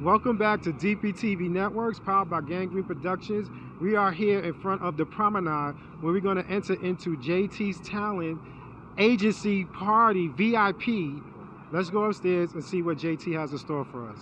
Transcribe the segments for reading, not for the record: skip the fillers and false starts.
Welcome back to DPTV Networks, powered by Gangrene Productions. We are here in front of the Promenade, where we're going to enter into JT's Talent Agency Party VIP. Let's go upstairs and see what JT has in store for us.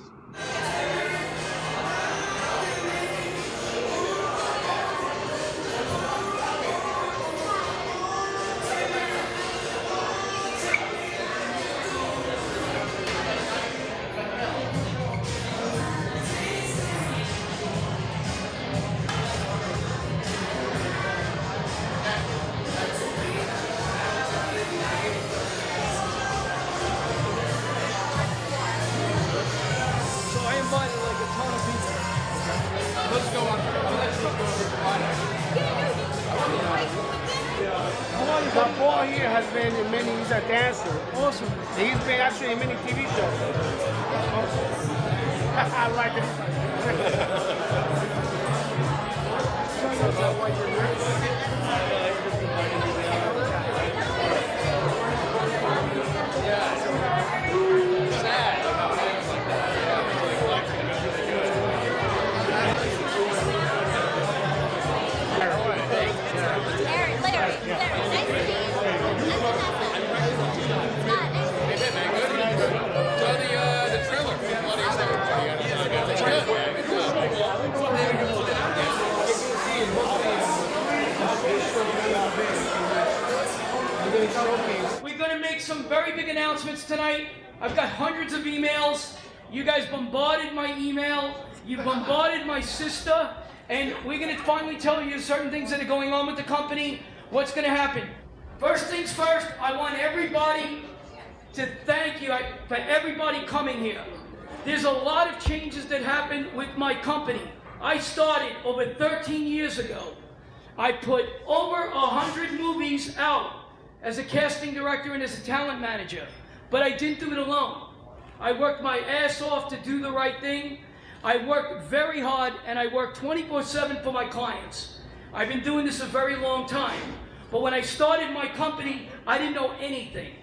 My boy here has been in many, he's a dancer. Awesome. He's been actually in many TV shows. I like it. We're going to make some very big announcements tonight. I've got hundreds of emails. You guys bombarded my email. You bombarded my sister. And we're going to finally tell you certain things that are going on with the company, what's going to happen. First things first, I want everybody to thank you for everybody coming here. There's a lot of changes that happened with my company. I started over 13 years ago. I put over 100 movies out as a casting director and as a talent manager, but I didn't do it alone. I worked my ass off to do the right thing. I worked very hard, and I worked 24/7 for my clients. I've been doing this a very long time, but when I started my company, I didn't know anything.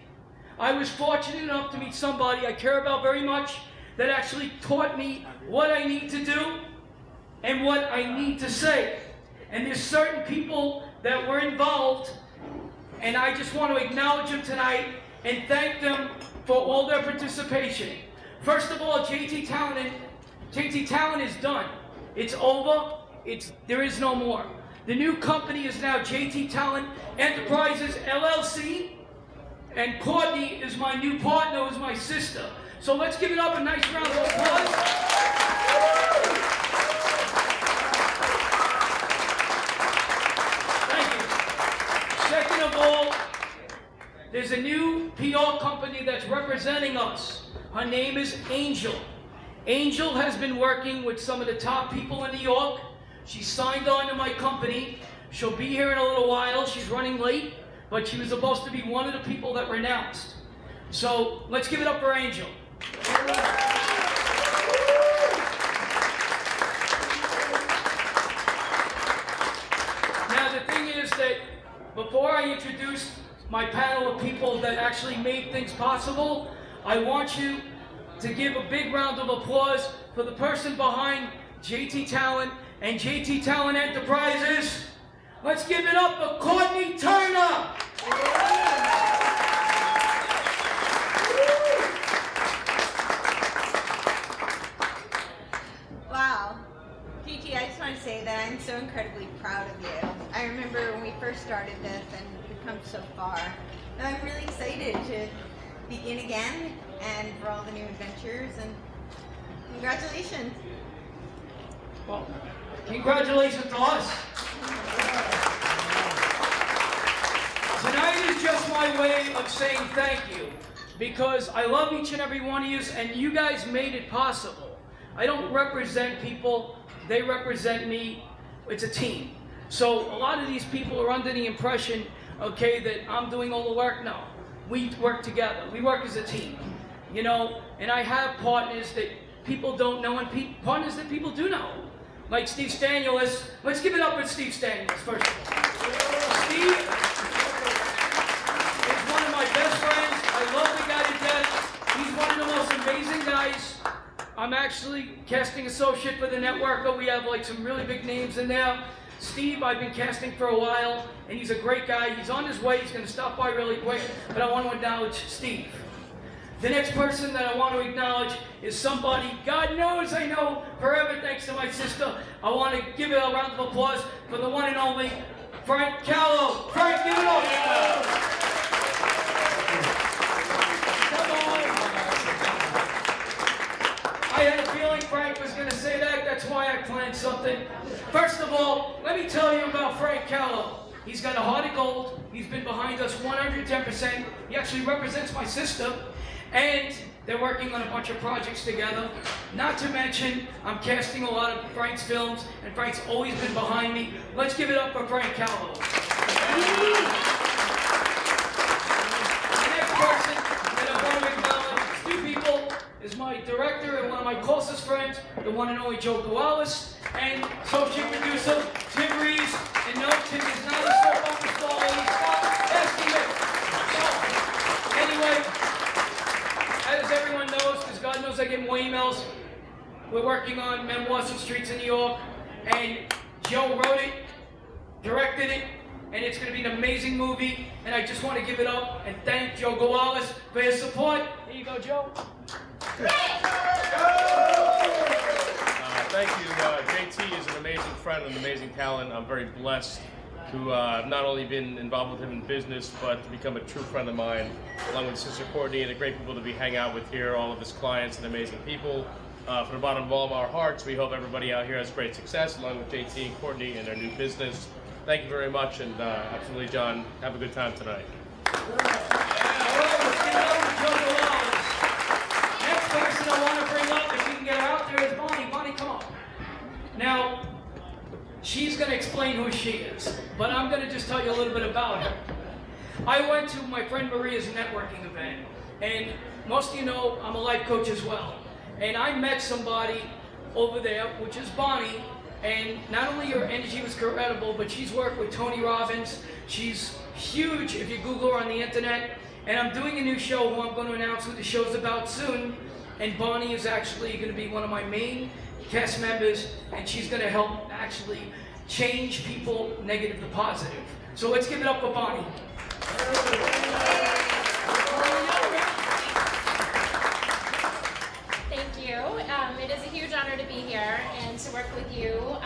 I was fortunate enough to meet somebody I care about very much that actually taught me what I need to do and what I need to say. And there's certain people that were involved, and I just want to acknowledge them tonight and thank them for all their participation. First of all, JT Talent is done. It's over. There is no more. The new company is now JT Talent Enterprises LLC, and Courtney is my new partner, is my sister. So let's give it up a nice round of applause. Second of all, there's a new PR company that's representing us. Her name is Angel. Angel has been working with some of the top people in New York. She signed on to my company. She'll be here in a little while. She's running late, but she was supposed to be one of the people that were announced. So let's give it up for Angel. Now the thing is that before I introduce my panel of people that actually made things possible, I want you to give a big round of applause for the person behind JT Talent and JT Talent Enterprises. Let's give it up for Courtney Turner. Wow. GT, I just want to say that I'm so incredibly proud of you. I remember when we first started this and we've come so far. And I'm really excited to begin again and for all the new adventures, and congratulations. Well, congratulations to us. Tonight is just my way of saying thank you, because I love each and every one of you, and you guys made it possible. I don't represent people, they represent me. It's a team. So a lot of these people are under the impression, okay, that I'm doing all the work. No, we work together. We work as a team, you know, and I have partners that people don't know and partners that people do know. Like Steve Stanulis. Let's give it up for Steve Stanulis, first of all. Steve is one of my best friends. I love the guy to death. He's one of the most amazing guys. I'm actually casting associate for the network, but we have like some really big names in there. Steve, I've been casting for a while, and he's a great guy. He's on his way. He's going to stop by really quick, but I want to acknowledge Steve. The next person that I want to acknowledge is somebody, God knows I know forever thanks to my sister. I want to give it a round of applause for the one and only Frank Callow. Frank, give it up. Come on. I had a feeling Frank was going to say that. That's why I planned something. First of all, let me tell you about Frank Callow. He's got a heart of gold. He's been behind us 110%. He actually represents my sister. And they're working on a bunch of projects together. Not to mention, I'm casting a lot of Frank's films, and Frank's always been behind me. Let's give it up for Frank Callow. The next person that I want to acknowledge, two people, is my director and one of my closest friends, the one and only Joe Gowalis, and associate producer, Tim Reeves. And no, Tim is not a soap opera star. Stop asking it. So, anyway, as everyone knows, because God knows I get more emails, we're working on Memoirs and Streets in New York, and Joe wrote it, directed it, and it's going to be an amazing movie, and I just want to give it up and thank Joe Gowalis for his support. Here you go, Joe. Thank you. JT is an amazing friend and amazing talent. I'm very blessed to have not only been involved with him in business, but to become a true friend of mine, along with Sister Courtney, and a great people to hang out with here, all of his clients and amazing people. From the bottom of all of our hearts, we hope everybody out here has great success, along with JT and Courtney and their new business. Thank you very much, and absolutely, John, have a good time tonight. Next person I want to bring up, if we can get her out there, is Bonnie. Bonnie, come on. Now, she's going to explain who she is, but I'm going to just tell you a little bit about her. I went to my friend Maria's networking event, and most of you know I'm a life coach as well. And I met somebody over there, which is Bonnie, and not only her energy was incredible, but she's worked with Tony Robbins. She's huge if you Google her on the internet. And I'm doing a new show who I'm going to announce who the show's about soon. And Bonnie is actually going to be one of my main cast members, and she's going to help actually change people negative to positive. So let's give it up for Bonnie. Thank you. It is a huge honor to be here and to work with you.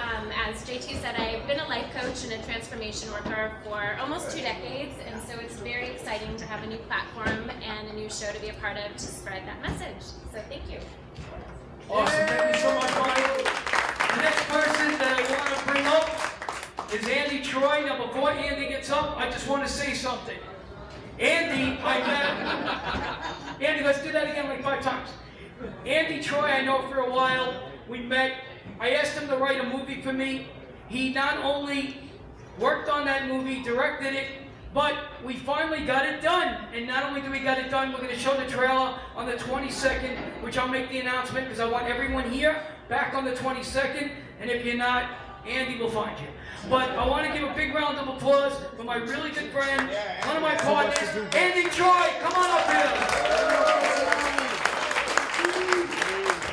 As JT said, I've been a life coach and a transformation worker for almost 2 decades, and so it's very exciting to have a new platform and a new show to be a part of to spread that message. So thank you. Awesome. Thank you so much, Bonnie. The next person that I want to bring up is Andy Troy. Now, before Andy gets up, I just want to say something. Andy, I met. Andy, let's do that again like 5 times. Andy Troy, I know for a while. We met. I asked him to write a movie for me. He not only worked on that movie, directed it, but we finally got it done. And not only do we got it done, we're going to show the trailer on the 22nd, which I'll make the announcement because I want everyone here back on the 22nd. And if you're not, Andy will find you. But I want to give a big round of applause for my really good friend, one of my partners, Andy Troy. Come on up here.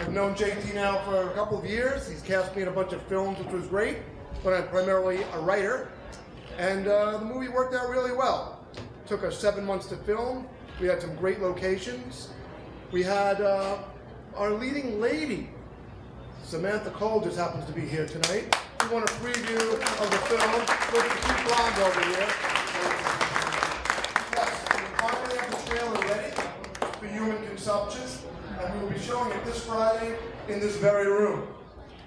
I've known JT now for a couple of years. He's cast me in a bunch of films, which was great, but I'm primarily a writer. And the movie worked out really well. Took us 7 months to film. We had some great locations. We had our leading lady, Samantha Cole, just happens to be here tonight. We want a preview of the film. Look at the cute blonde over here. Yes, we finally have the trailer ready for human consumption, and we will be showing it this Friday in this very room.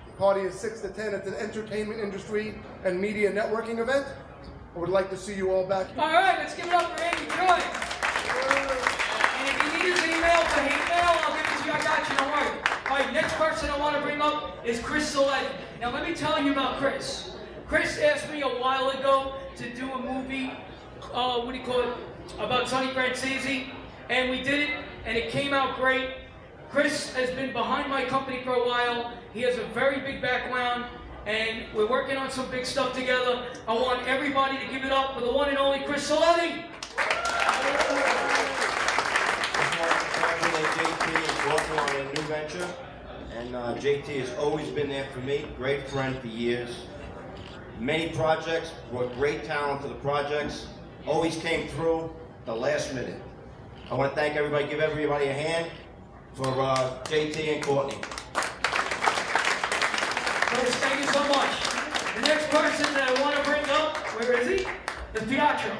The party is 6 to 10. It's an entertainment industry and media networking event. I would like to see you all back here. All right, let's give it up for Andy Troy. And if you need his email for hate mail, I'll give it to you. I got you, don't worry. All right, next person I want to bring up is Chris Saletti. Now, let me tell you about Chris. Chris asked me a while ago to do a movie, about Sonny Francese, and we did it, and it came out great. Chris has been behind my company for a while. He has a very big background, and we're working on some big stuff together. I want everybody to give it up for the one and only Chris Saletti. Congratulate JT and working on a new venture. and JT has always been there for me, great friend for years. Many projects, brought great talent to the projects, always came through the last minute. I want to thank everybody, give everybody a hand for JT and Courtney. Chris, thank you so much. The next person that I want to bring up, where is he? Is Pietro.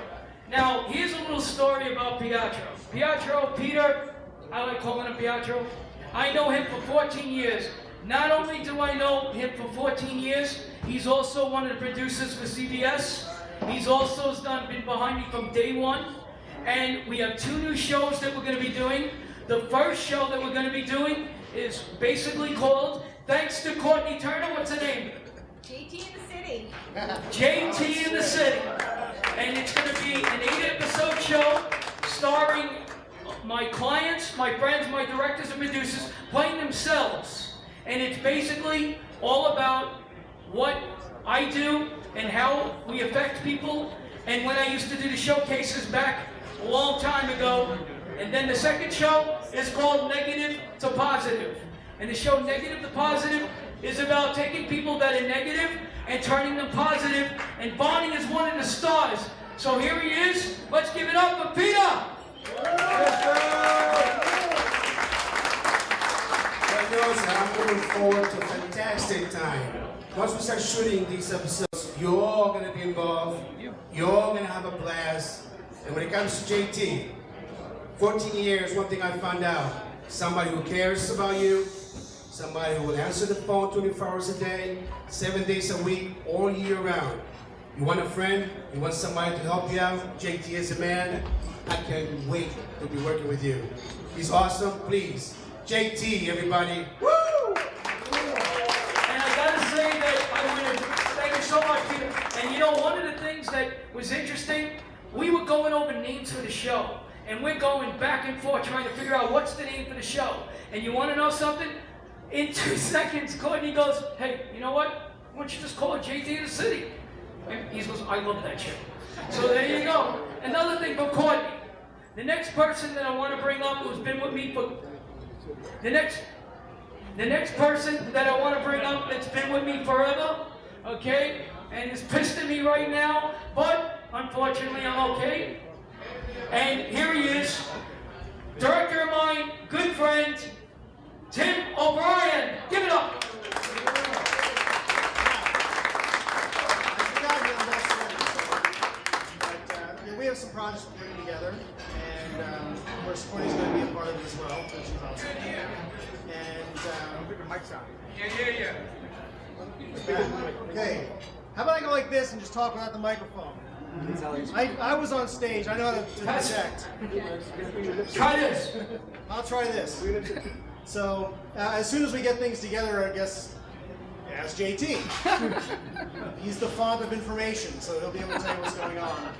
Now, here's a little story about Pietro. Peter, I like calling him Pietro. I know him for 14 years. Not only do I know him for 14 years, he's also one of the producers for CBS. He's also been behind me from day one. And we have 2 new shows that we're going to be doing. The first show that we're going to be doing is basically called, thanks to Courtney Turner, what's her name? JT in the City. JT in the City. And it's going to be an 8-episode show starring my clients, my friends, my directors and producers playing themselves. And it's basically all about what I do and how we affect people. And when I used to do the showcases back a long time ago. And then the second show is called Negative to Positive. And the show Negative to Positive is about taking people that are negative and turning them positive. And Bonnie is one of the stars. So here he is. Let's give it up for Peter. I'm looking forward to a fantastic time. Once we start shooting these episodes, you're all going to be involved. You're all going to have a blast. And when it comes to JT, 14 years, one thing I found out, somebody who cares about you, somebody who will answer the phone 24 hours a day, 7 days a week, all year round. You want a friend, you want somebody to help you out, JT is a man. I can't wait to be working with you. He's awesome, please. JT, everybody. Woo! And I gotta say that I want to thank you so much, Peter. And you know, one of the things that was interesting, we were going over names for the show. And we're going back and forth trying to figure out what's the name for the show. And you want to know something? In 2 seconds, Courtney goes, hey, you know what? Why don't you just call it JT in the City? And he goes, I love that shit. So there you go. Another thing for Courtney. The next person that I want to bring up who's been with me for... The next person that I want to bring up that's been with me forever, okay, and is pissed at me right now, but unfortunately I'm okay. And here he is, director of mine, good friend, Tim O'Brien. Give it up. We have some projects we're putting together, and of course Courtney's going to be a part of it as well, so she's awesome. And okay, how about I go like this and just talk without the microphone? I was on stage. I know how to project. Try this. I'll try this. So as soon as we get things together, I guess ask JT. He's the font of information, so he'll be able to tell you what's going on.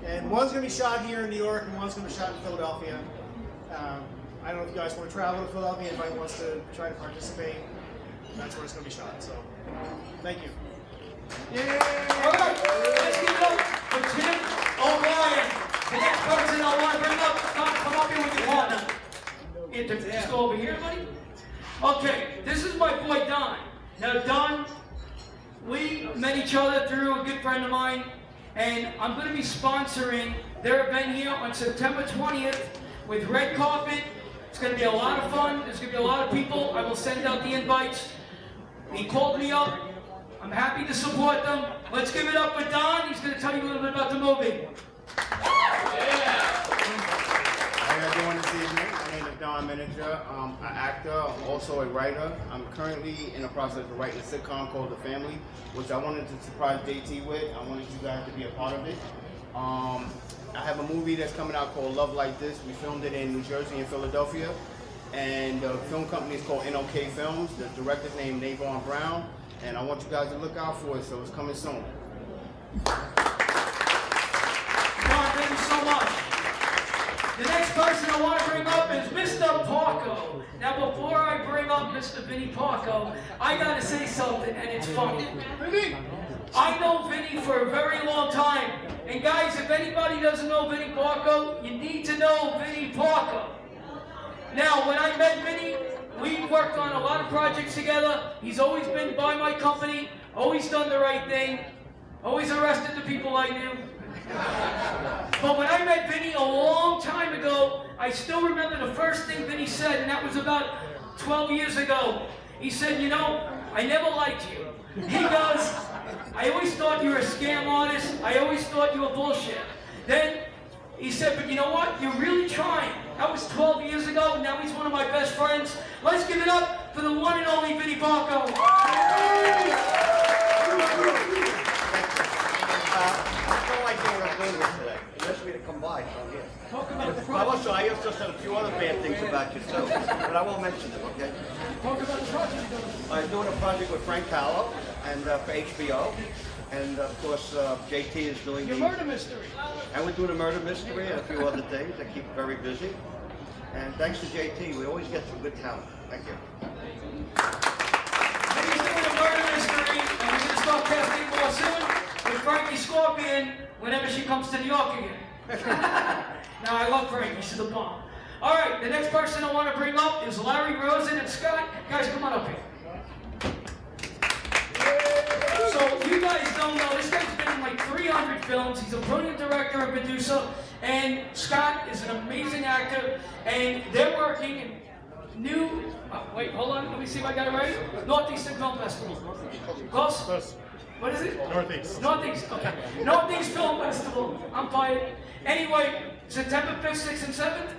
And one's going to be shot here in New York, and one's going to be shot in Philadelphia. I don't know if you guys want to travel to Philadelphia. Anybody wants to try to participate? That's where it's going to be shot. So, thank you. Yay! All right, let's give it up for Tim O'Brien. The next person I want to bring up, come up here with your partner. Just go over here, buddy. Okay, this is my boy Don. Now, Don, we met each other through a good friend of mine, and I'm going to be sponsoring their event here on September 20th with Red Carpet. It's going to be a lot of fun. There's going to be a lot of people. I will send out the invites. He called me up. I'm happy to support them. Let's give it up for Don. He's going to tell you a little bit about the movie. How you doing this evening? My name is Don Manager. I'm an actor. I'm also a writer. I'm currently in the process of writing a sitcom called The Family, which I wanted to surprise JT with. I wanted you guys to be a part of it. I have a movie that's coming out called Love Like This. We filmed it in New Jersey and Philadelphia. And the film company is called NOK Films. The director's named Navon Brown. And I want you guys to look out for it, so it's coming soon. Don, thank you so much. The next person I want to bring up is Mr. Parco. Now, before I bring up Mr. Vinny Parco, I got to say something, and it's funny. I know Vinny for a very long time. And guys, if anybody doesn't know Vinny Parco, you need to know Vinny Parco. Now, when I met Vinny, we worked on a lot of projects together. He's always been by my company, always done the right thing, always arrested the people I knew. But when I met Vinny a long time ago, I still remember the first thing Vinny said, and that was about 12 years ago. He said, you know, I never liked you. He goes, I always thought you were a scam artist. I always thought you were bullshit. Then he said, but you know what? You're really trying. That was 12 years ago, and now he's one of my best friends. Let's give it up for the one and only Vinny Barco. I don't like doing what I'm doing with today. You asked me to come by, so I'm here. I just said a few other bad things about you too, but I won't mention them, okay? Talk about the project. I'm doing a project with Frank Callow and for HBO, and of course JT is doing Your murder mystery. And we're doing a murder mystery and a few other things that keep very busy. And thanks to JT, we always get some good talent. Thank you. He's doing a murder mystery, and we're going to start casting more soon with Frankie Scorpion whenever she comes to New York again. Now, I love Frankie. She's a bomb. All right, the next person I want to bring up is Larry Rosen and Scott. Guys, come on up here. So, you guys don't know, this guy's been in like 300 films. He's a brilliant director and producer. And Scott is an amazing actor. And they're working in wait, hold on. Let me see if I got it right. Northeastern Film Festival. Close? Close. What is it? Northeast. Northeast, okay. Northeast Film Festival. I'm fired. Anyway, September 5th, 6th, and 7th,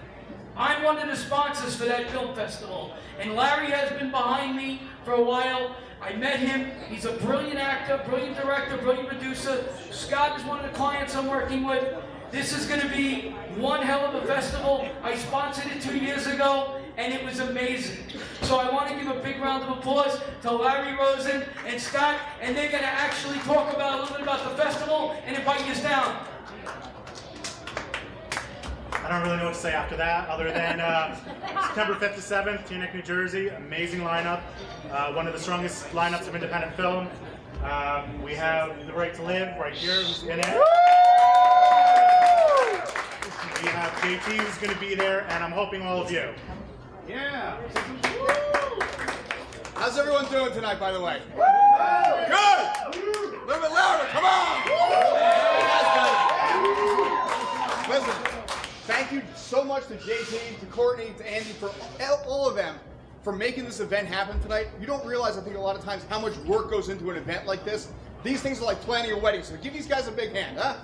I'm one of the sponsors for that film festival. And Larry has been behind me for a while. I met him. He's a brilliant actor, brilliant director, brilliant producer. Scott is one of the clients I'm working with. This is going to be one hell of a festival. I sponsored it 2 years ago, and it was amazing. So I want to give a big round of applause to Larry Rosen and Scott, and they're going to actually talk about a little bit about the festival and invite you down. I don't really know what to say after that, other than September 5th to 7th, Teaneck, New Jersey. Amazing lineup. One of the strongest lineups of independent film. We have The Right to Live right here, who's in it. We have JT, who's going to be there, and I'm hoping all of you. Yeah. How's everyone doing tonight, by the way? Good! A little bit louder, come on! Listen, thank you so much to JT, to Courtney, to Andy, for all of them for making this event happen tonight. You don't realize, I think, a lot of times how much work goes into an event like this. These things are like planning a wedding, so give these guys a big hand, huh?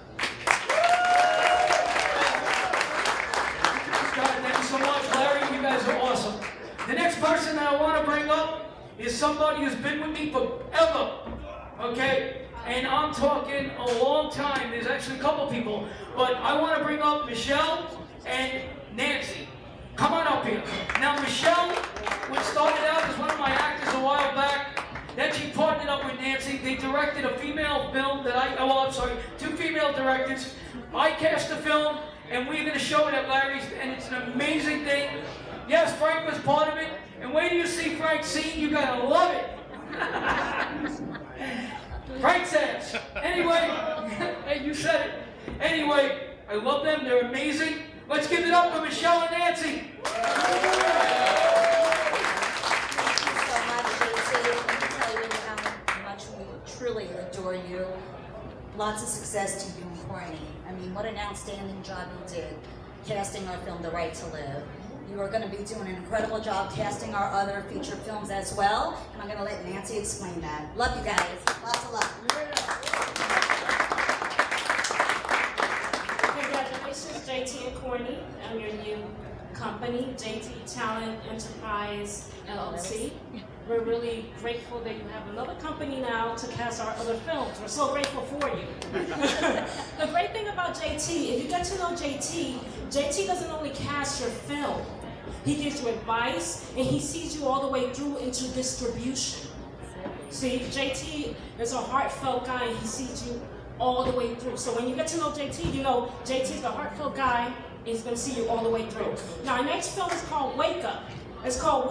Thank you so much, Larry. You guys are awesome. The next person that I want to bring up is somebody who's been with me forever, okay? And I'm talking a long time. There's actually a couple people, but I want to bring up Michelle and Nancy. Come on up here. Now, Michelle, which started out as one of my actors a while back, then she partnered up with Nancy. They directed a female film two female directors. I cast the film, and we're going to show it at Larry's, and it's an amazing thing. Yes, Frank was part of it, and wait till you see Frank's scene, you're going to love it. Frank says. Anyway, hey, you said it. Anyway, I love them. They're amazing. Let's give it up for Michelle and Nancy. Thank you so much, JT. Let me tell you how much we truly adore you. Lots of success to you and Courtney. I mean, what an outstanding job you did casting our film, The Right to Live. You are going to be doing an incredible job casting our other feature films as well, and I'm going to let Nancy explain that. Love you guys. Lots of love. Congratulations, JT and Courtney, on your new company, JT Talent Enterprises LLC. We're really grateful that you have another company now to cast our other films. We're so grateful for you. The great thing about JT, if you get to know JT, JT doesn't only cast your film. He gives you advice, and he sees you all the way through into distribution. See, JT is a heartfelt guy, and he sees you all the way through. So when you get to know JT, you know JT's the heartfelt guy, and he's going to see you all the way through. Now, our next film is called Wake Up. It's called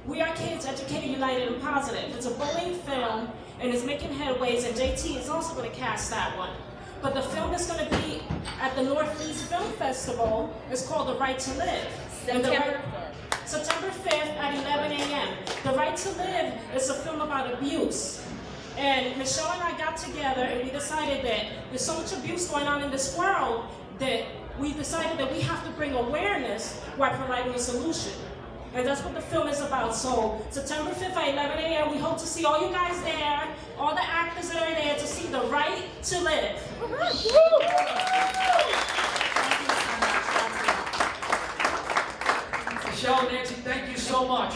We Are Kids, Educated, United, and Positive. It's a bullying film, and it's making headways, and JT is also going to cast that one. But the film that's going to be at the Northeast Film Festival is called The Right to Live. September 5th at 11 a.m. The Right to Live is a film about abuse. And Michelle and I got together and we decided that there's so much abuse going on in this world that we decided that we have to bring awareness while providing a solution. And that's what the film is about. So September 5th at 11 a.m. we hope to see all you guys there, all the actors that are there to see The Right to Live. Michelle and Nancy, thank you so much.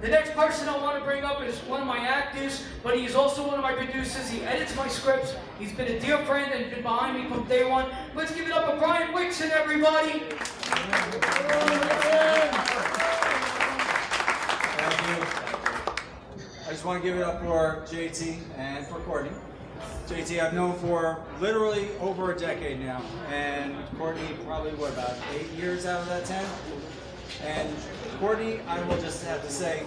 The next person I want to bring up is one of my actors, but he is also one of my producers. He edits my scripts. He's been a dear friend and been behind me from day one. Let's give it up for Brian Wixon, everybody. Thank you. I just want to give it up for JT and for Courtney. JT I've known for literally over a decade now, and Courtney probably, what, about 8 years out of that 10? And Courtney, I will just have to say,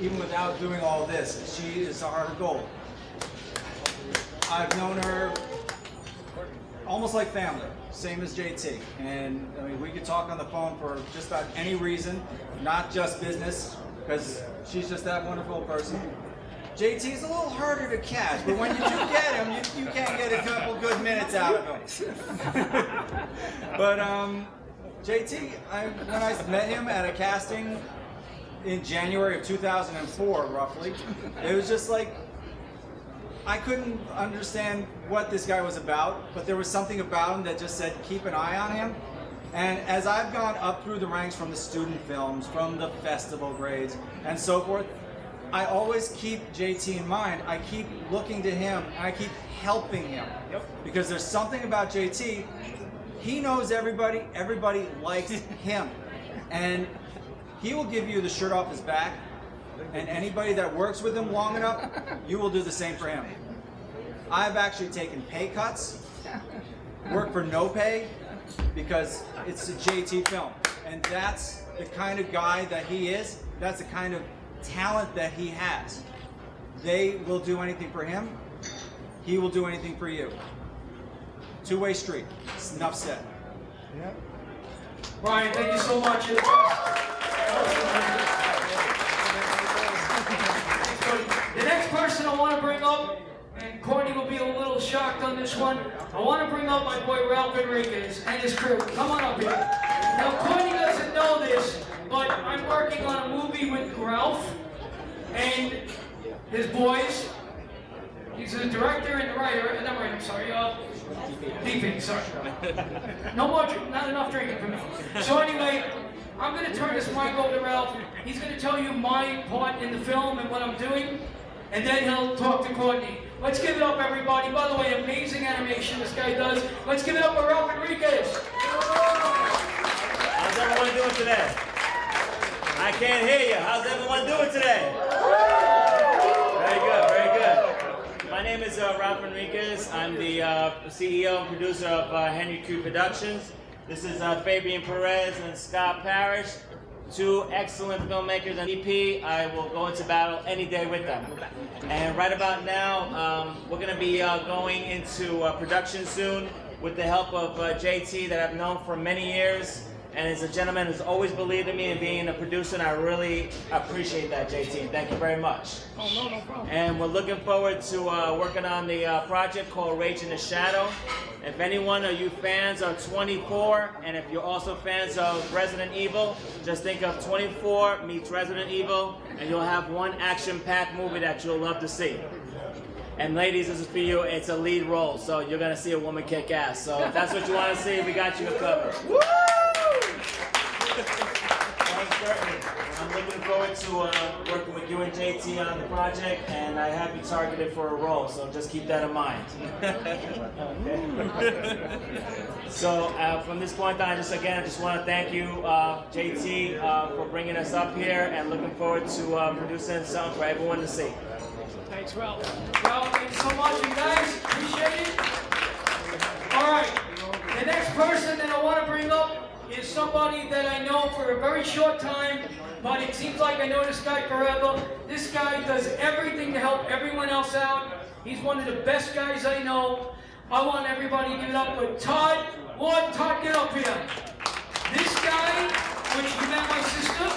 even without doing all this, she is a heart of gold. I've known her almost like family, same as JT. And I mean, we could talk on the phone for just about any reason, not just business, because she's just that wonderful person. JT's a little harder to catch, but when you do get him, you can't get a couple good minutes out of him. But JT, when I met him at a casting in January of 2004, roughly, it was just like, I couldn't understand what this guy was about, but there was something about him that just said, keep an eye on him. And as I've gone up through the ranks from the student films, from the festival grades, and so forth, I always keep JT in mind. I keep looking to him, and I keep helping him. Because there's something about JT, he knows everybody, everybody likes him. And he will give you the shirt off his back, and anybody that works with him long enough, you will do the same for him. I've actually taken pay cuts, worked for no pay, because it's a JT film. And that's the kind of guy that he is, that's the kind of talent that he has. They will do anything for him, he will do anything for you. Two-way street. Enough said. Yep. Brian, thank you so much. The next person I want to bring up, and Courtney will be a little shocked on this one, I want to bring up my boy Ralph Enriquez and his crew. Come on up here. Now, Courtney doesn't know this, but I'm working on a movie with Ralph and his boys. He's the director and the writer, and I'm sorry, DP, sorry. Not enough drinking for me. So anyway, I'm going to turn this mic over to Ralph. He's going to tell you my part in the film and what I'm doing, and then he'll talk to Courtney. Let's give it up, everybody. By the way, amazing animation this guy does. Let's give it up for Ralph Enriquez. How's everyone doing today? I can't hear you. How's everyone doing today? Very good, very good. My name is Ralph Enriquez. I'm the CEO and producer of Henry Q Productions. This is Fabian Perez and Scott Parrish, two excellent filmmakers and EP. I will go into battle any day with them. And right about now, we're going to be going into production soon with the help of JT that I've known for many years. And is a gentleman who's always believed in me and being a producer, and I really appreciate that, JT. Thank you very much. Oh, no problem. And we're looking forward to working on the project called Rage in the Shadow. If any one of you fans are 24, and if you're also fans of Resident Evil, just think of 24 meets Resident Evil, and you'll have one action-packed movie that you'll love to see. And ladies, this is for you. It's a lead role, so you're going to see a woman kick ass. So if that's what you want to see, we got you covered. I'm looking forward to working with you and JT on the project, and I have you targeted for a role, so just keep that in mind. So from this point on, I just want to thank you, JT, for bringing us up here, and looking forward to producing something for everyone to see. Thanks, Ralph. Ralph, thanks so much, you guys. Appreciate it. All right. The next person that I want to bring up is somebody that I know for a very short time, but it seems like I know this guy forever. This guy does everything to help everyone else out. He's one of the best guys I know. I want everybody to give it up for Todd Ward. Todd, get up here. This guy, which you met my sister,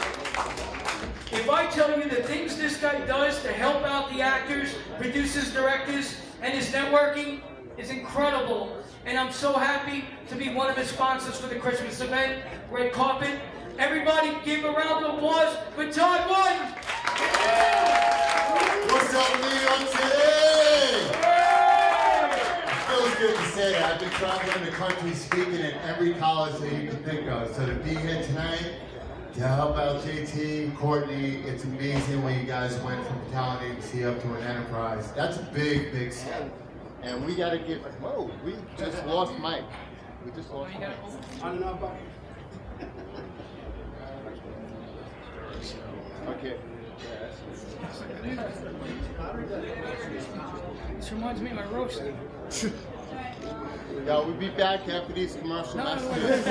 If I tell you the things this guy does to help out the actors, producers, directors, and his networking is incredible. And I'm so happy to be one of his sponsors for the Christmas event, Red Carpet. Everybody give a round of applause for Todd Warden. What's up, New York City? It feels good to say that. I've been traveling the country speaking at every college that you can think of. So to be here tonight, to help out JT, Courtney, it's amazing when you guys went from Talent Agency up to an enterprise. That's a big, big step. And we gotta give, whoa, we just lost Mike. We just lost Mike. Okay. This reminds me of my roast. Yeah, we'll be back after these commercial messages.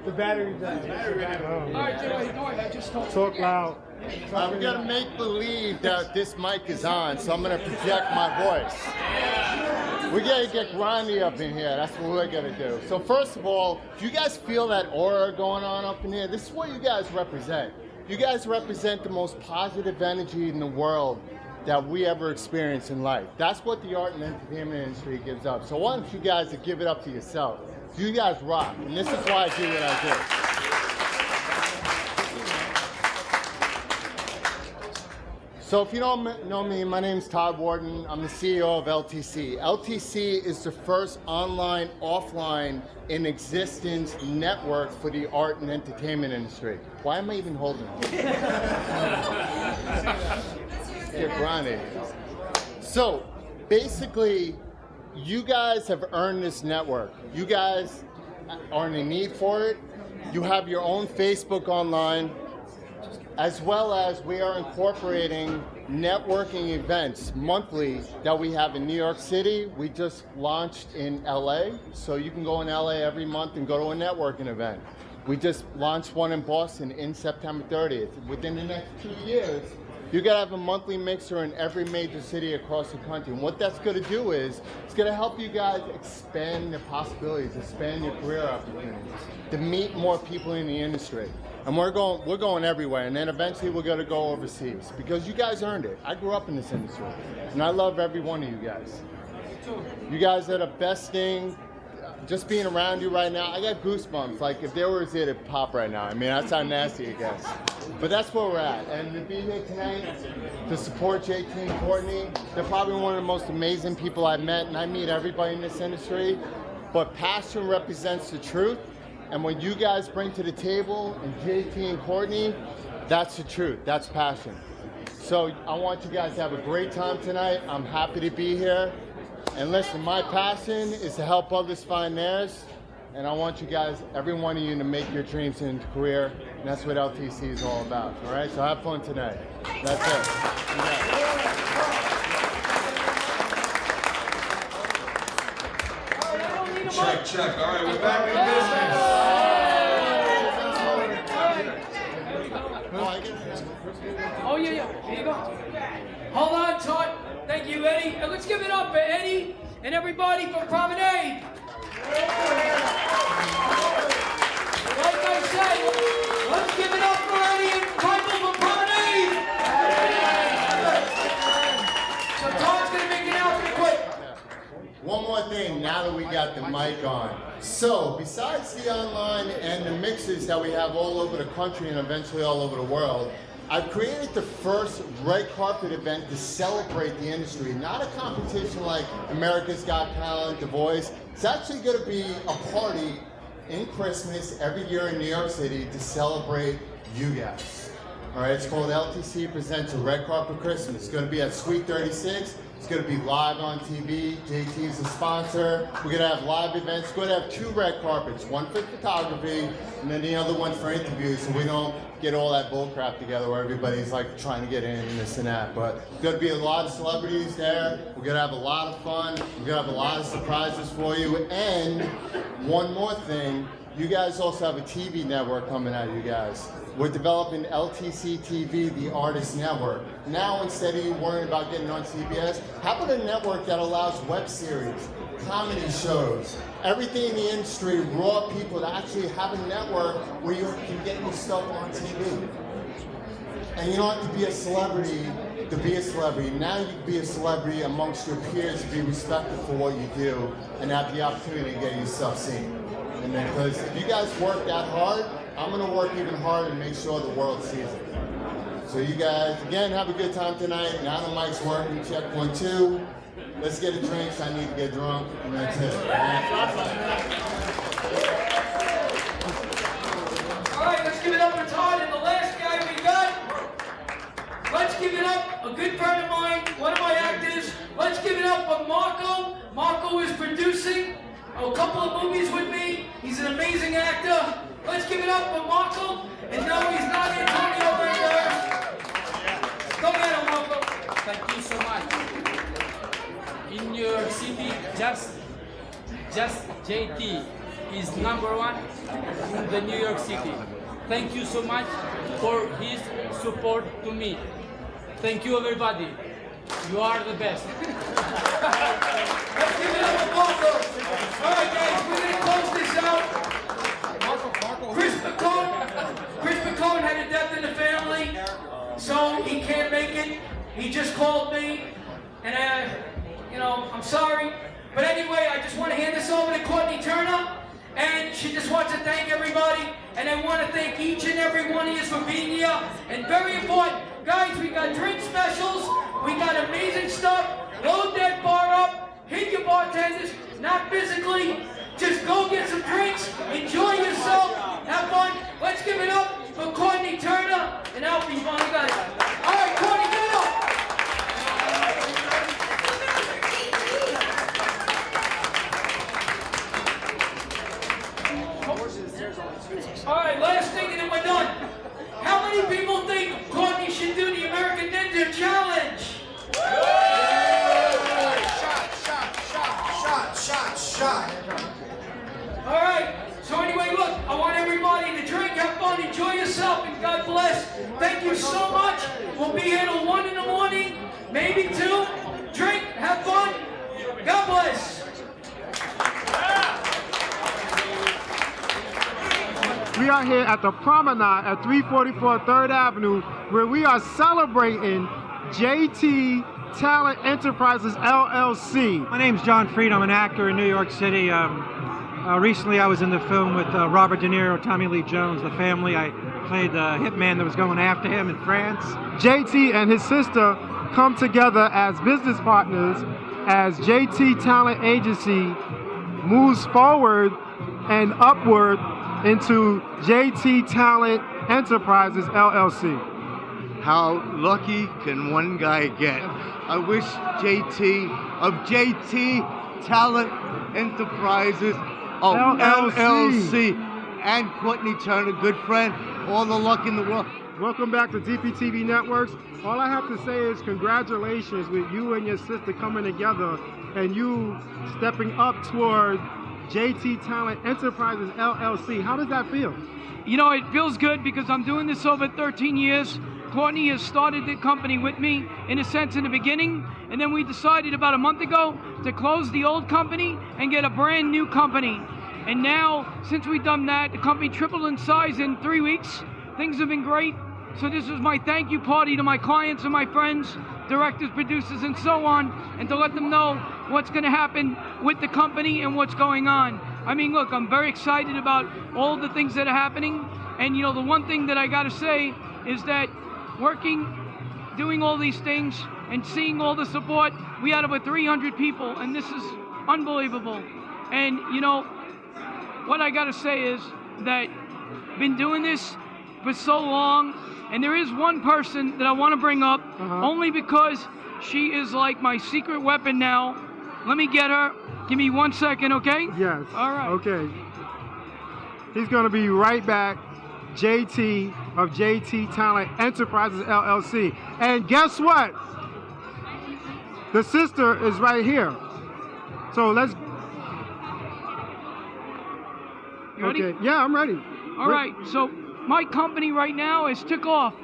The battery died. All right, don't worry, I just told you. Talk loud. We gotta make believe that this mic is on, so I'm gonna project my voice. We gotta get grimy up in here. That's what we're gonna do. So first of all, do you guys feel that aura going on up in here? This is what you guys represent. You guys represent the most positive energy in the world that we ever experience in life. That's what the art and entertainment industry gives up. So why don't you guys give it up for yourself? You guys rock, and this is why I do what I do. So if you don't know me, my name's Todd Warden. I'm the CEO of LTC. LTC is the first online, offline, in existence network for the art and entertainment industry. Why am I even holding it? Get grinding. So basically, you guys have earned this network. You guys are in a need for it. You have your own Facebook online, as well as we are incorporating networking events monthly that we have in New York City. We just launched in LA, so you can go in LA every month and go to a networking event. We just launched one in Boston in September 30th. Within the next 2 years, you're gonna have a monthly mixer in every major city across the country. And what that's gonna do is, it's gonna help you guys expand the possibilities, expand your career opportunities, to meet more people in the industry. And we're going everywhere, and then eventually we're gonna go overseas, because you guys earned it. I grew up in this industry, and I love every one of you guys. You guys are the best thing. Just being around you right now, I got goosebumps. Like if there was it, it'd pop right now. I mean, that's how nasty it gets. But that's where we're at. And to be here tonight, to support JT and Courtney, they're probably one of the most amazing people I've met, and I meet everybody in this industry. But passion represents the truth. And what you guys bring to the table, and JT and Courtney, that's the truth, that's passion. So I want you guys to have a great time tonight. I'm happy to be here. And listen, my passion is to help others find theirs. And I want you guys, every one of you, to make your dreams into a career. And that's what LTC is all about, all right? So have fun tonight. That's it. Check, check. All right, we're back in business. Oh, yeah. Here you go. Hold on, Todd. Thank you, Eddie. And let's give it up for Eddie and everybody from Promenade. Like I said, let's give it up for Eddie and Michael from Promenade. So Todd's going to make it out pretty quick. One more thing, now that we got the mic on. So, besides the online and the mixes that we have all over the country and eventually all over the world, I've created the first red carpet event to celebrate the industry. Not a competition like America's Got Talent, The Voice. It's actually going to be a party in Christmas every year in New York City to celebrate you guys. All right, it's called LTC Presents a Red Carpet Christmas. It's going to be at Suite 36. It's going to be live on TV. JT's a sponsor. We're going to have live events. We're going to have 2 red carpets, one for photography and then the other one for interviews, so we don't get all that bull crap together where everybody's like trying to get in and this and that. But there's going to be a lot of celebrities there. We're going to have a lot of fun. We're going to have a lot of surprises for you. And one more thing, you guys also have a TV network coming out, you guys. We're developing LTC TV, the Artist Network. Now, instead of you worrying about getting on CBS, how about a network that allows web series, comedy shows, everything in the industry, raw people to actually have a network where you can get your stuff on TV. And you don't have to be a celebrity to be a celebrity. Now you can be a celebrity amongst your peers, be respected for what you do, and have the opportunity to get yourself seen. And because if you guys work that hard, I'm gonna work even harder to make sure the world sees it. So you guys, again, have a good time tonight. Now the mic's working, check 1, 2. Let's get a drink, so I need to get drunk, and that's it. All right, let's give it up for Todd and the last guy we got. Let's give it up, a good friend of mine, one of my actors. Let's give it up for Marco. Marco is producing a couple of movies with me. He's an amazing actor. Let's give it up for Marco. And no, he's not Antonio Banderas. Go get him, Marco. Thank you so much. In New York City, just JT is #1 in the New York City. Thank you so much for his support to me. Thank you, everybody. You are the best. Let's give it up for Marco. All right, guys, we're going to close this out. Chris McCone had a death in the family, so he can't make it. He just called me, and I'm sorry. But anyway, I just want to hand this over to Courtney Turner, and she just wants to thank everybody, and I want to thank each and every one of you for being here. And very important, guys, we got drink specials, we got amazing stuff. Load that bar up, hit your bartenders, not physically. Just go get some drinks, enjoy yourself, have fun. Let's give it up for Courtney Turner and Alfie Von. All right, Courtney, give it up. All right, last thing and then we're done. How many people think Courtney should do the American Ninja Challenge? Shot. All right, so anyway, look, I want everybody to drink, have fun, enjoy yourself, and God bless. Thank you so much. We'll be here till 1 in the morning, maybe 2. Drink, have fun. God bless. We are here at the Promenade at 344 3rd Avenue, where we are celebrating JT Talent Enterprises LLC. My name's John Freed. I'm an actor in New York City. Recently I was in the film with Robert De Niro, Tommy Lee Jones, The Family. I played the hitman that was going after him in France. JT and his sister come together as business partners as JT Talent Agency moves forward and upward into JT Talent Enterprises LLC. How lucky can one guy get? I wish JT of JT Talent Enterprises LLC and Courtney Turner, good friend, all the luck in the world. Welcome back to DPTV Networks. All I have to say is congratulations with you and your sister coming together and you stepping up toward JT Talent Enterprises LLC. How does that feel? You know, it feels good because I'm doing this over 13 years. Courtney has started the company with me, in a sense, in the beginning, and then we decided about a month ago to close the old company and get a brand new company. And now, since we've done that, the company tripled in size in 3 weeks. Things have been great. So this is my thank you party to my clients and my friends, directors, producers, and so on, and to let them know what's going to happen with the company and what's going on. I mean, look, I'm very excited about all the things that are happening. And, you know, the one thing that I got to say is that doing all these things and seeing all the support, we had over 300 people, and this is unbelievable. And, you know, what I got to say is that I've been doing this for so long, and there is one person that I want to bring up, only because she is like my secret weapon now. Let me get her. Give me 1 second, okay? Yes. All right. Okay. He's going to be right back. JT of JT Talent Enterprises LLC. And guess what? The sister is right here. So let's... You ready? Okay. Yeah, I'm ready. All right. So my company right now is took off.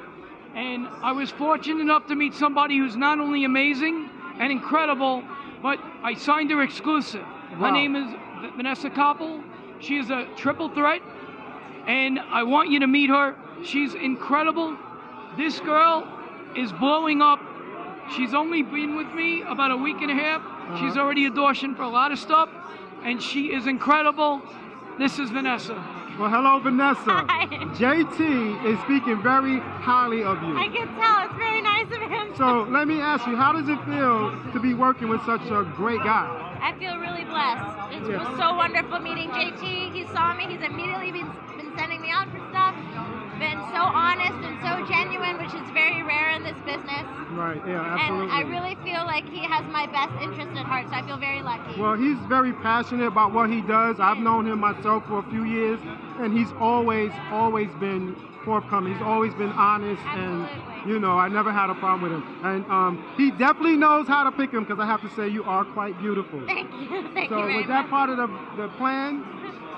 And I was fortunate enough to meet somebody who's not only amazing and incredible, but I signed her exclusive. Wow. Her name is Vanessa Koppel. She is a triple threat. And I want you to meet her. She's incredible. This girl is blowing up. She's only been with me about a week and a half. She's already auditioned for a lot of stuff, and she is incredible. This is Vanessa. Well, hello, Vanessa. Hi. JT is speaking very highly of you. I can tell. It's very nice of him. So let me ask you, how does it feel to be working with such a great guy? I feel really blessed. It was so wonderful meeting JT. He saw me. He's immediately been sending me out for stuff. Been so honest and so genuine, which is very rare in this business. Right, yeah, absolutely. And I really feel like he has my best interest at heart, so I feel very lucky. Well, he's very passionate about what he does. I've known him myself for a few years, and he's always been forthcoming. He's always been honest, and you know, I never had a problem with him. And he definitely knows how to pick him, because I have to say, you are quite beautiful. Thank you. Thank so you very was that much. part of the plan?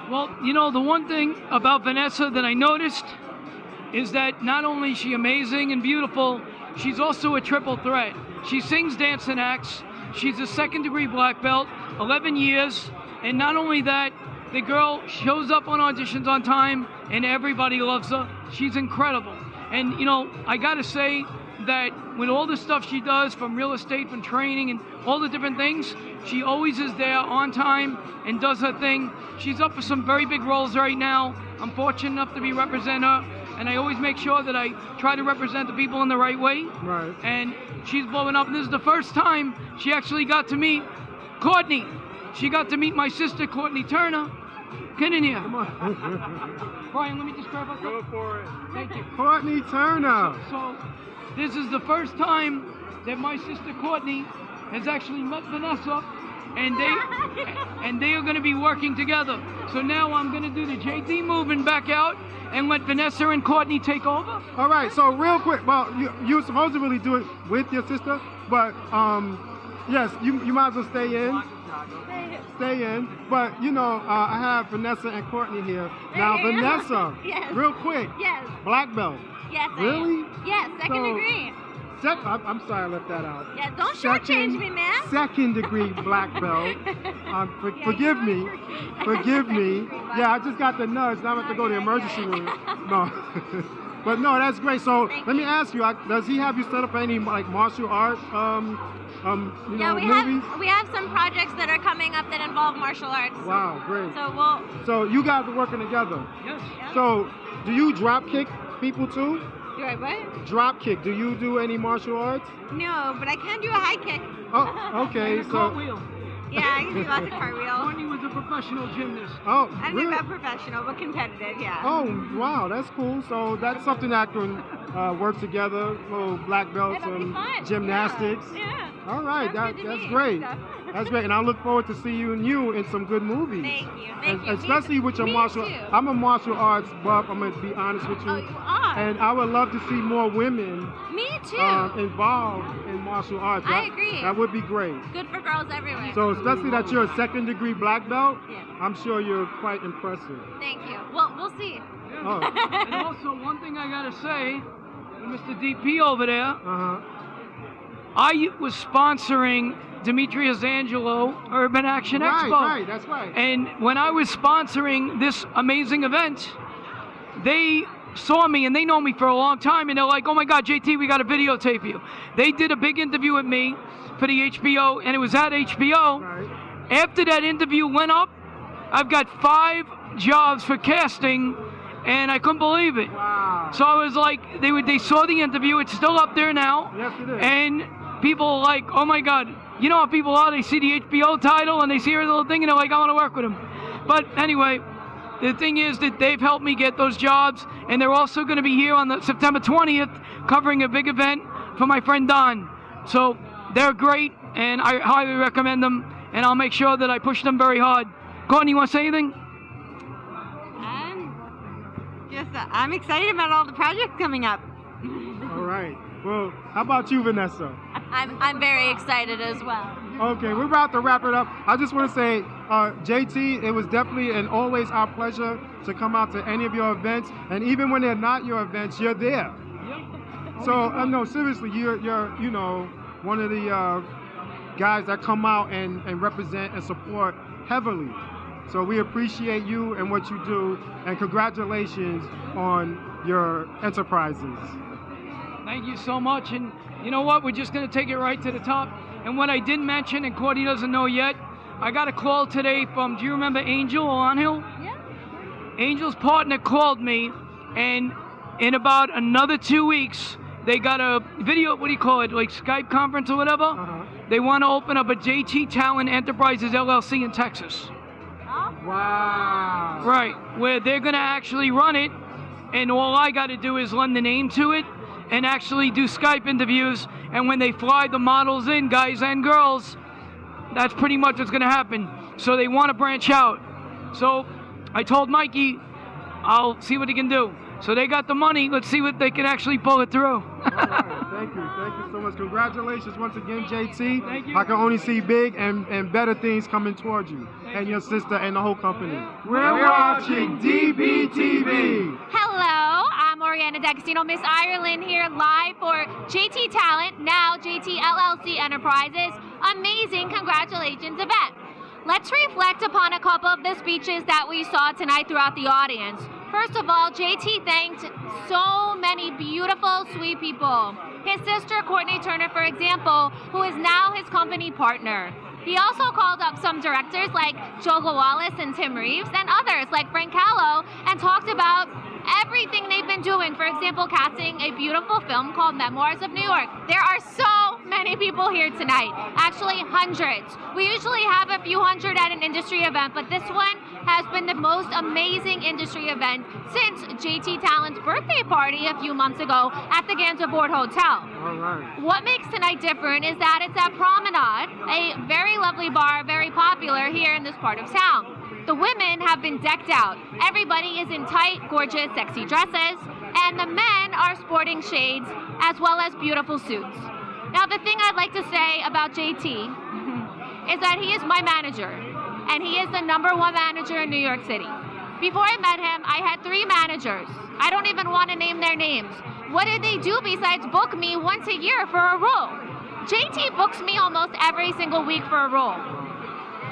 Well, you know, the one thing about Vanessa that I noticed is that not only is she amazing and beautiful, she's also a triple threat. She sings, dances, and acts. She's a second-degree black belt, 11 years, and not only that, the girl shows up on auditions on time, and everybody loves her. She's incredible. And, you know, I gotta say that with all the stuff she does, from real estate, from training, and all the different things, she always is there on time and does her thing. She's up for some very big roles right now. I'm fortunate enough to be representing her, and I always make sure that I try to represent the people in the right way. Right. And she's blowing up, and this is the first time she actually got to meet Courtney. She got to meet my sister, Courtney Turner. Get in here. Come on. Brian, let me just grab up. Go for it. Thank you. Courtney Turner. So this is the first time that my sister Courtney has actually met Vanessa, and they are going to be working together. So now I'm going to do the JT moving back out and let Vanessa and Courtney take over. All right, so real quick, well, you're supposed to really do it with your sister, but yes, you might as well stay in. Stay in. But, you know, I have Vanessa and Courtney here. Now, Vanessa, Yes. real quick, Yes. black belt. Yes. I Really? am. Yes, second degree. I'm sorry I left that out. Yeah, don't shortchange me, man. Second degree black belt. Forgive me. Forgive me. Yeah, I just got the nudge. Now I have to go to the emergency room. No. But no, that's great. So let me ask you, does he have you set up for any like martial arts Yeah, movies? we have some projects that are coming up that involve martial arts. Wow, great. So you guys are working together. Yes. So do you drop kick people too? Do I what? Drop kick. Do you do any martial arts? No, but I can do a high kick. Oh, okay. And a cartwheel. Yeah, I can do lots of cartwheels. Courtney was a professional gymnast. Oh, I think about professional, but competitive, yeah. Oh, wow, that's cool. So that's something that can work together, little black belts and gymnastics. Yeah. All right, Sounds good to that's me. great. Definitely. That's great, and I look forward to seeing you in some good movies. Thank you. Thank you. Especially with your Me martial. too. I'm a martial arts buff. I'm gonna be honest with you. Oh, you are? And I would love to see more women. Me too. Involved in martial arts. I agree. That would be great. Good for girls everywhere. So especially that you're a second degree black belt, Yeah. I'm sure you're quite impressive. Thank you. Well, we'll see. Oh. And also, one thing I gotta say, Mr. DP over there, I was sponsoring Demetrius Angelo Urban Action Expo. Right, that's right. And when I was sponsoring this amazing event, they saw me, and they know me for a long time, and they're like, oh my God, JT, we gotta videotape you. They did a big interview with me for the HBO, and it was at HBO. Right. After that interview went up, I've got 5 jobs for casting, and I couldn't believe it. Wow. So I was like, they saw the interview, it's still up there now. Yes, it is. And people are like, oh my God, you know how people are, they see the HBO title and they see every little thing and they're like, I want to work with him. But anyway, the thing is that they've helped me get those jobs, and they're also going to be here on the September 20th covering a big event for my friend Don. So they're great, and I highly recommend them, and I'll make sure that I push them very hard. Courtney, you want to say anything? I'm excited about all the projects coming up. All right. Well, how about you, Vanessa? I'm very excited as well. Okay, we're about to wrap it up. I just want to say, JT, it was definitely and always our pleasure to come out to any of your events, and even when they're not your events, you're there. So, no, seriously, you're you know, one of the guys that come out and represent and support heavily. So we appreciate you and what you do, and congratulations on your enterprises. Thank you so much. And you know what? We're just going to take it right to the top. And what I didn't mention, and Courtney doesn't know yet, I got a call today from, do you remember Angel Onhill? Yeah. Angel's partner called me, and in about another 2 weeks, they got a video, what do you call it, like Skype conference or whatever? They want to open up a JT Talent Enterprises LLC in Texas. Wow. Right, where they're going to actually run it, and all I got to do is lend the name to it and actually do Skype interviews, and when they fly the models in, guys and girls, that's pretty much what's going to happen. So they want to branch out. So I told Mikey, I'll see what he can do. So they got the money. Let's see what they can actually pull it through. All right. Thank you so much. Congratulations once again, JT. Thank you. I can only see big and better things coming towards you and your sister and the whole company. We're watching DPTV. Hello, I'm Oriana D'Agostino, Miss Ireland, here live for JT Talent, now JT LLC Enterprises. Amazing congratulations event. Let's reflect upon a couple of the speeches that we saw tonight throughout the audience. First of all, JT thanked so many beautiful, sweet people. His sister, Courtney Turner, for example, who is now his company partner. He also called up some directors like Joe Wallace and Tim Reeves and others like Frank Callow and talked about everything they've been doing. For example, casting a beautiful film called Memoirs of New York. There are so many people here tonight, actually hundreds. We usually have a few hundred at an industry event, but this one has been the most amazing industry event since JT Talent's birthday party a few months ago at the Gansevoort Hotel. All right. What makes tonight different is that it's at Promenade, a very lovely bar, very popular here in this part of town. The women have been decked out. Everybody is in tight, gorgeous, sexy dresses, and the men are sporting shades as well as beautiful suits. Now, the thing I'd like to say about JT is that he is my manager, and he is the #1 manager in New York City. Before I met him, I had 3 managers. I don't even want to name their names. What did they do besides book me once a year for a role? JT books me almost every single week for a role.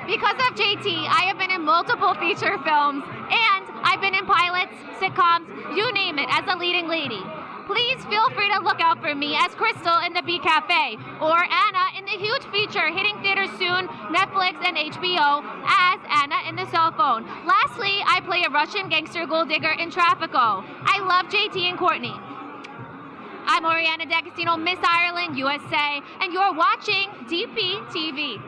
Because of JT, I have been in multiple feature films, and I've been in pilots, sitcoms, you name it, as a leading lady. Please feel free to look out for me as Crystal in The Bee Cafe, or Anna in the huge feature hitting theaters soon, Netflix and HBO, as Anna in The Cell Phone. Lastly, I play a Russian gangster gold digger in Traffico. I love JT and Courtney. I'm Oriana D'Agostino, Miss Ireland, USA, and you're watching DPTV.